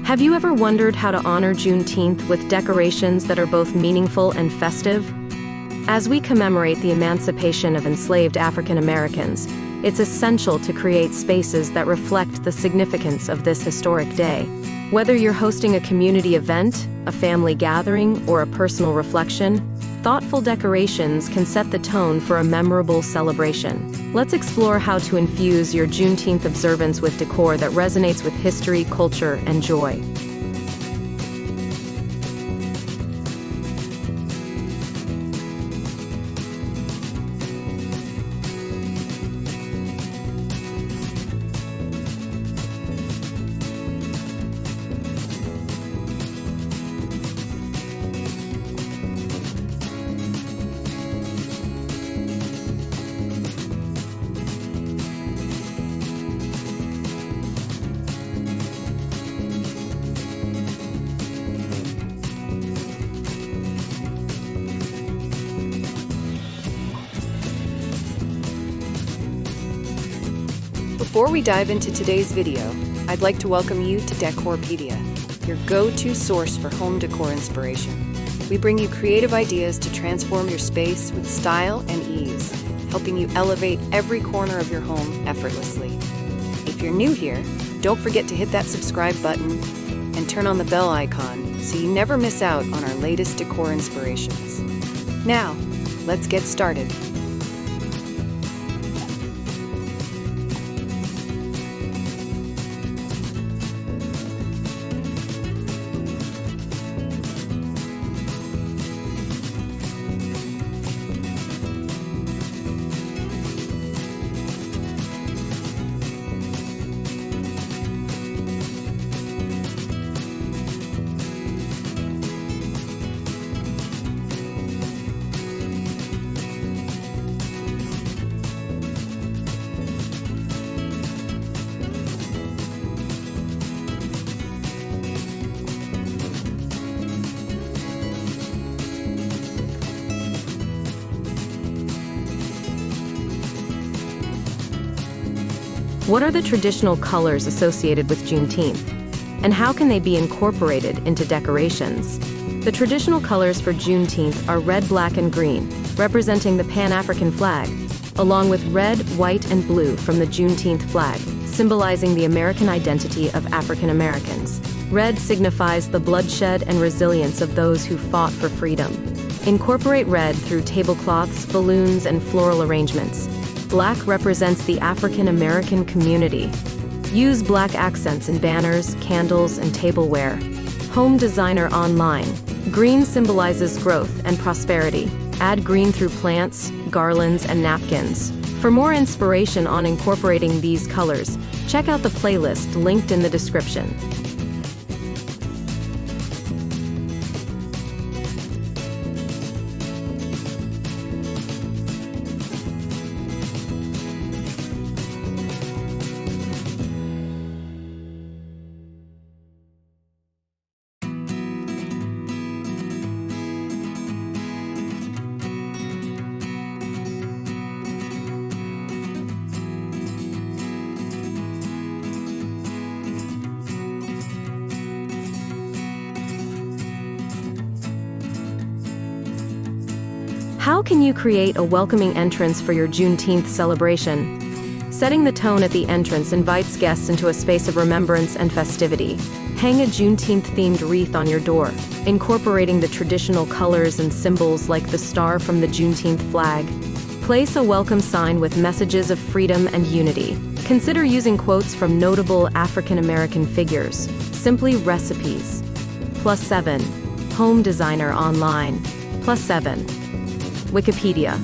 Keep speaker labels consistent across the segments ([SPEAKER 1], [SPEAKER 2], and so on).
[SPEAKER 1] Have you ever wondered how to honor Juneteenth with decorations that are both meaningful and festive? As we commemorate the emancipation of enslaved African Americans, it's essential to create spaces that reflect the significance of this historic day. Whether you're hosting a community event, a family gathering, or a personal reflection, thoughtful decorations can set the tone for a memorable celebration. Let's explore how to infuse your Juneteenth observance with decor that resonates with history, culture, and joy.
[SPEAKER 2] Before we dive into today's video, I'd like to welcome you to Decorpediya, your go-to source for home decor inspiration. We bring you creative ideas to transform your space with style and ease, helping you elevate every corner of your home effortlessly. If you're new here, don't forget to hit that subscribe button and turn on the bell icon so you never miss out on our latest decor inspirations. Now, let's get started.
[SPEAKER 1] What are the traditional colors associated with Juneteenth? And how can they be incorporated into decorations? The traditional colors for Juneteenth are red, black, and green, representing the Pan-African flag, along with red, white, and blue from the Juneteenth flag, symbolizing the American identity of African Americans. Red signifies the bloodshed and resilience of those who fought for freedom. Incorporate red through tablecloths, balloons, and floral arrangements. Black represents the African American community. Use black accents in banners, candles, and tableware. Home designer online. Green symbolizes growth and prosperity. Add green through plants, garlands, and napkins. For more inspiration on incorporating these colors, check out the playlist linked in the description. How can you create a welcoming entrance for your Juneteenth celebration? Setting the tone at the entrance invites guests into a space of remembrance and festivity. Hang a Juneteenth-themed wreath on your door, incorporating the traditional colors and symbols like the star from the Juneteenth flag. Place a welcome sign with messages of freedom and unity. Consider using quotes from notable African American figures. Simply recipes. +7. Home designer online. +7. Wikipedia.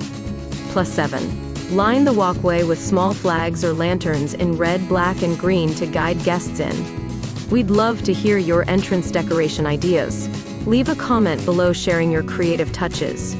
[SPEAKER 1] +7. Line the walkway with small flags or lanterns in red, black, and green to guide guests in. We'd love to hear your entrance decoration ideas. Leave a comment below sharing your creative touches.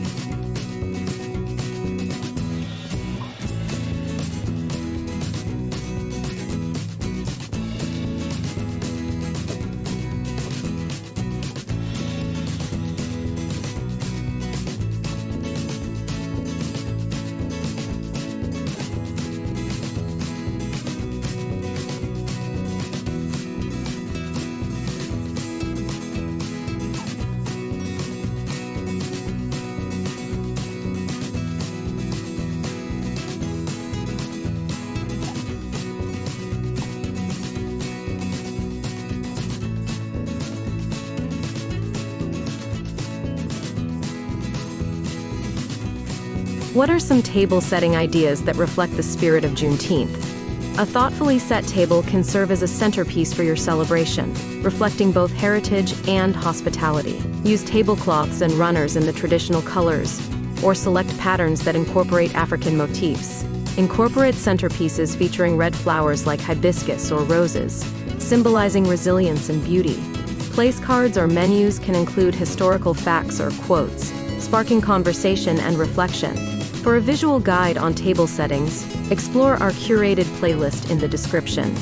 [SPEAKER 1] What are some table setting ideas that reflect the spirit of Juneteenth? A thoughtfully set table can serve as a centerpiece for your celebration, reflecting both heritage and hospitality. Use tablecloths and runners in the traditional colors, or select patterns that incorporate African motifs. Incorporate centerpieces featuring red flowers like hibiscus or roses, symbolizing resilience and beauty. Place cards or menus can include historical facts or quotes, sparking conversation and reflection. For a visual guide on table settings, explore our curated playlist in the description.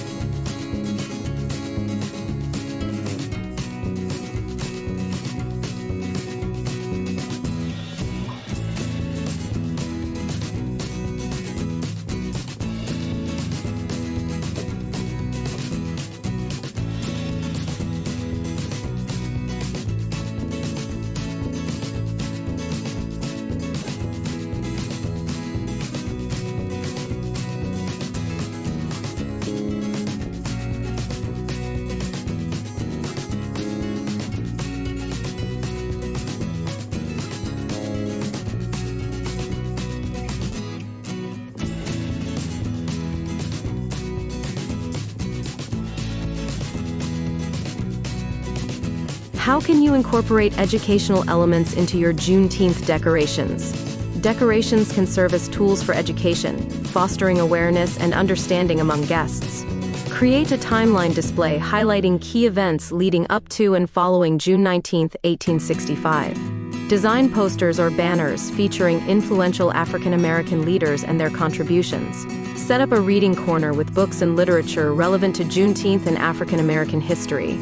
[SPEAKER 1] How can you incorporate educational elements into your Juneteenth decorations? Decorations can serve as tools for education, fostering awareness and understanding among guests. Create a timeline display highlighting key events leading up to and following June 19, 1865. Design posters or banners featuring influential African American leaders and their contributions. Set up a reading corner with books and literature relevant to Juneteenth and African American history.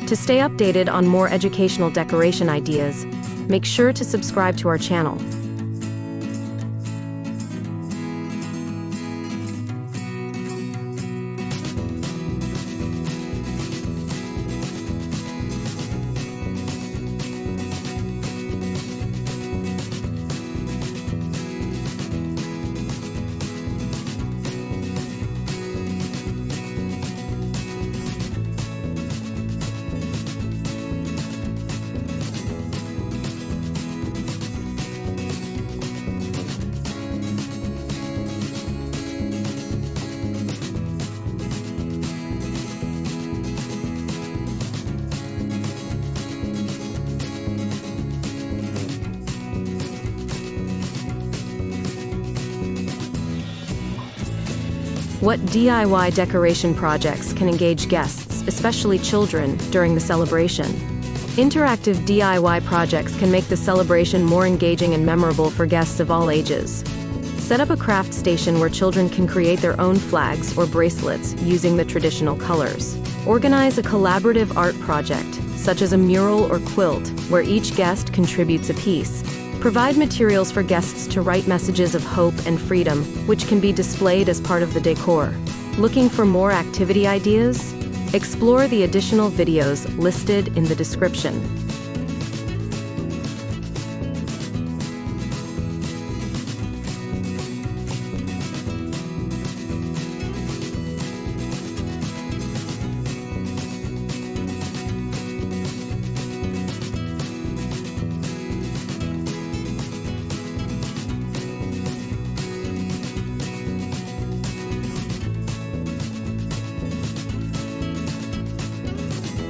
[SPEAKER 1] To stay updated on more educational decoration ideas, make sure to subscribe to our channel. What DIY decoration projects can engage guests, especially children, during the celebration? Interactive DIY projects can make the celebration more engaging and memorable for guests of all ages. Set up a craft station where children can create their own flags or bracelets using the traditional colors. Organize a collaborative art project, such as a mural or quilt, where each guest contributes a piece. Provide materials for guests to write messages of hope and freedom, which can be displayed as part of the decor. Looking for more activity ideas? Explore the additional videos listed in the description.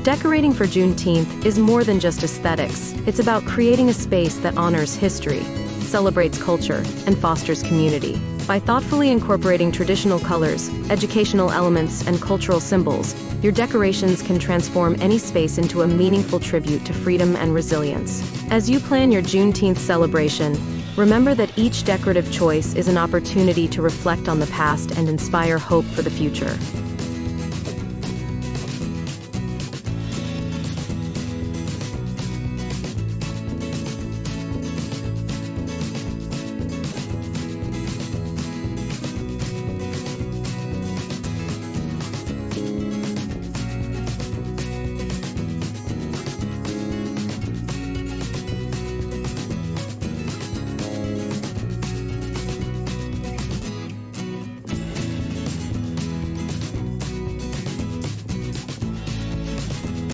[SPEAKER 1] Decorating for Juneteenth is more than just aesthetics. It's about creating a space that honors history, celebrates culture, and fosters community. By thoughtfully incorporating traditional colors, educational elements, and cultural symbols, your decorations can transform any space into a meaningful tribute to freedom and resilience. As you plan your Juneteenth celebration, remember that each decorative choice is an opportunity to reflect on the past and inspire hope for the future.